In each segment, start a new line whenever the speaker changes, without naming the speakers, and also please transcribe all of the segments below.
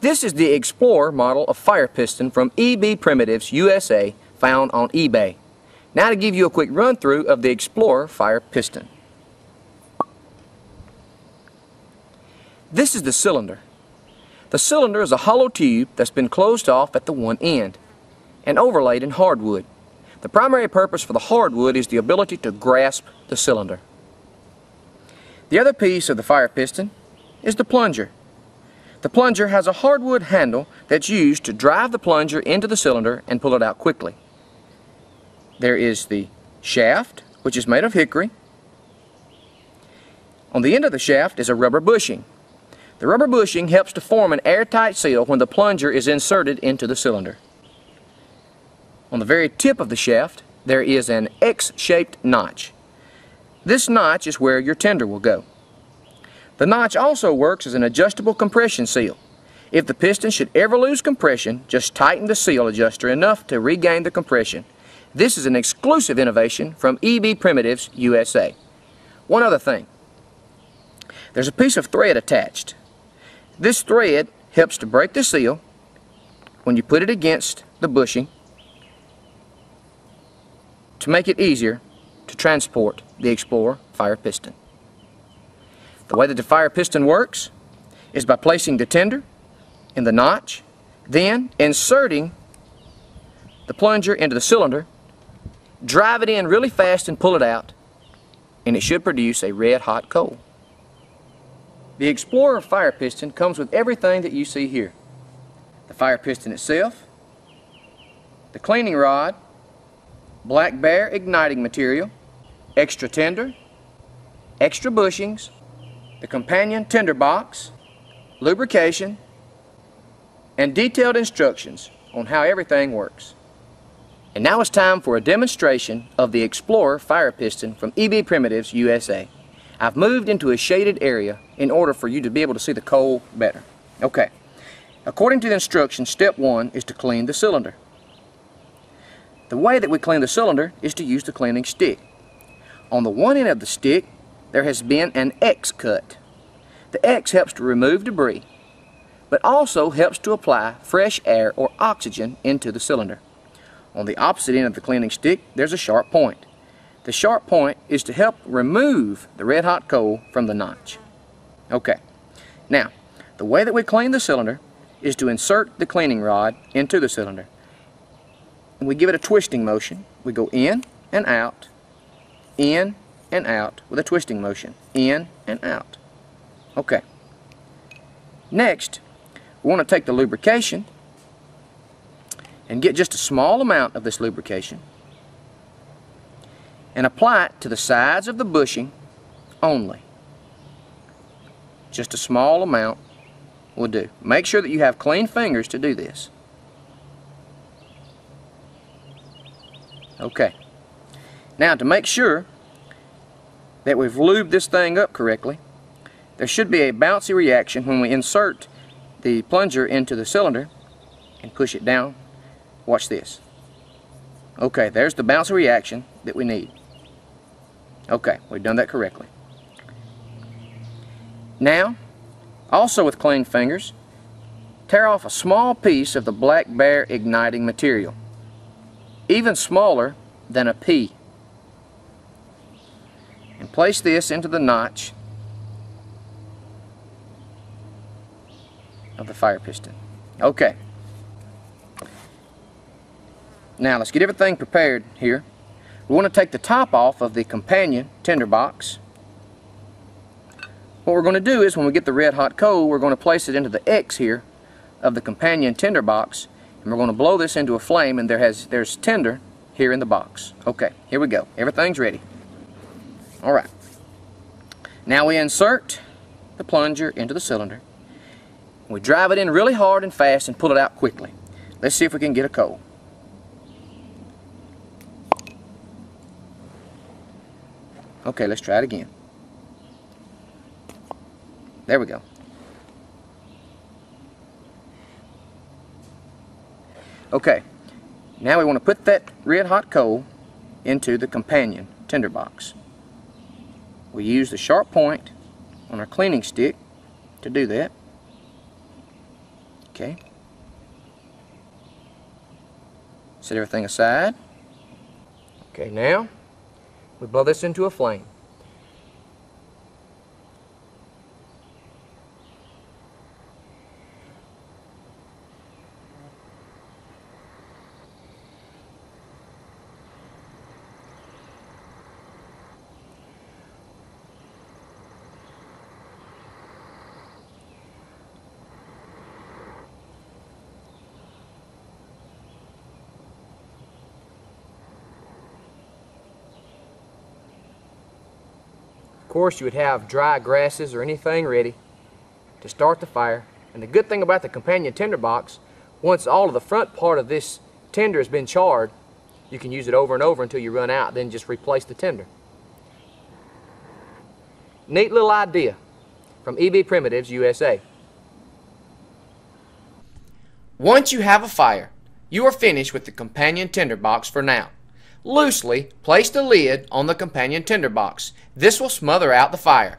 This is the Explorer model of fire piston from EBprimitives-USA found on eBay. Now to give you a quick run through of the Explorer fire piston. This is the cylinder. The cylinder is a hollow tube that's been closed off at the one end and overlaid in hardwood. The primary purpose for the hardwood is the ability to grasp the cylinder. The other piece of the fire piston is the plunger. The plunger has a hardwood handle that's used to drive the plunger into the cylinder and pull it out quickly. There is the shaft, which is made of hickory. On the end of the shaft is a rubber bushing. The rubber bushing helps to form an airtight seal when the plunger is inserted into the cylinder. On the very tip of the shaft, there is an X-shaped notch. This notch is where your tender will go. The notch also works as an adjustable compression seal. If the piston should ever lose compression, just tighten the seal adjuster enough to regain the compression. This is an exclusive innovation from EBprimitives-USA. One other thing. There's a piece of thread attached. This thread helps to break the seal when you put it against the bushing to make it easier to transport the Explorer fire piston. The way that the fire piston works is by placing the tender in the notch, then inserting the plunger into the cylinder, drive it in really fast and pull it out, and it should produce a red hot coal. The Explorer fire piston comes with everything that you see here. The fire piston itself, the cleaning rod, black bear igniting material, extra tender, extra bushings, the companion tender box, lubrication, and detailed instructions on how everything works. And now it's time for a demonstration of the Explorer fire piston from EBprimitives-USA. I've moved into a shaded area in order for you to be able to see the coal better. Okay, according to the instructions, step 1 is to clean the cylinder. The way that we clean the cylinder is to use the cleaning stick. On the one end of the stick, there has been an X cut. The X helps to remove debris, but also helps to apply fresh air or oxygen into the cylinder. On the opposite end of the cleaning stick, there's a sharp point. The sharp point is to help remove the red hot coal from the notch. Okay, now the way that we clean the cylinder is to insert the cleaning rod into the cylinder. And we give it a twisting motion. We go in and out with a twisting motion, in and out. Okay. Next, we want to take the lubrication and get just a small amount of this lubrication and apply it to the sides of the bushing only. Just a small amount will do. Make sure that you have clean fingers to do this. Okay. Now, to make sure that we've lubed this thing up correctly, there should be a bouncy reaction when we insert the plunger into the cylinder and push it down. Watch this. Okay, there's the bouncy reaction that we need. Okay, we've done that correctly. Now, also with clean fingers, tear off a small piece of the black bear igniting material, even smaller than a pea, and place this into the notch of the fire piston. Okay. Now let's get everything prepared here. We want to take the top off of the companion tender box. What we're going to do is when we get the red hot coal, we're going to place it into the X here of the companion tender box, and we're going to blow this into a flame, and there's tinder here in the box. Okay, here we go. Everything's ready. Alright. Now we insert the plunger into the cylinder. We drive it in really hard and fast and pull it out quickly. Let's see if we can get a coal. Okay, let's try it again. There we go. Okay, now we want to put that red hot coal into the companion tinder box. We use the sharp point on our cleaning stick to do that. Okay. Set everything aside. Okay, now we blow this into a flame. Of course, you would have dry grasses or anything ready to start the fire. And the good thing about the companion tinder box, once all of the front part of this tinder has been charred, you can use it over and over until you run out, then just replace the tinder. Neat little idea from EBprimitives-USA. Once you have a fire, you are finished with the companion tinder box for now. Loosely place the lid on the companion tinder box. This will smother out the fire.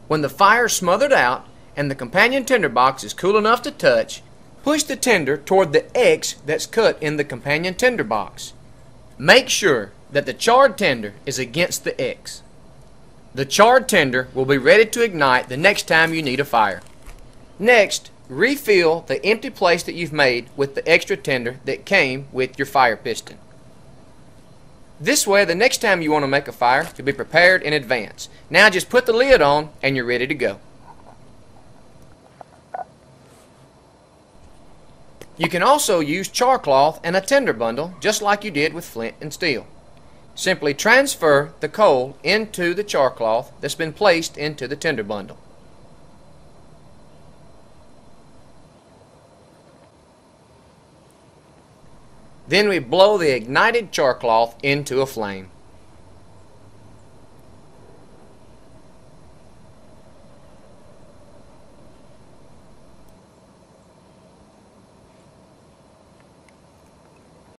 When the fire is smothered out and the companion tinder box is cool enough to touch, push the tinder toward the X that's cut in the companion tinder box. Make sure that the charred tinder is against the X. The charred tinder will be ready to ignite the next time you need a fire. Next, refill the empty place that you've made with the extra tinder that came with your fire piston. This way, the next time you want to make a fire, you'll be prepared in advance. Now just put the lid on and you're ready to go. You can also use char cloth and a tinder bundle just like you did with flint and steel. Simply transfer the coal into the char cloth that's been placed into the tinder bundle. Then we blow the ignited char cloth into a flame.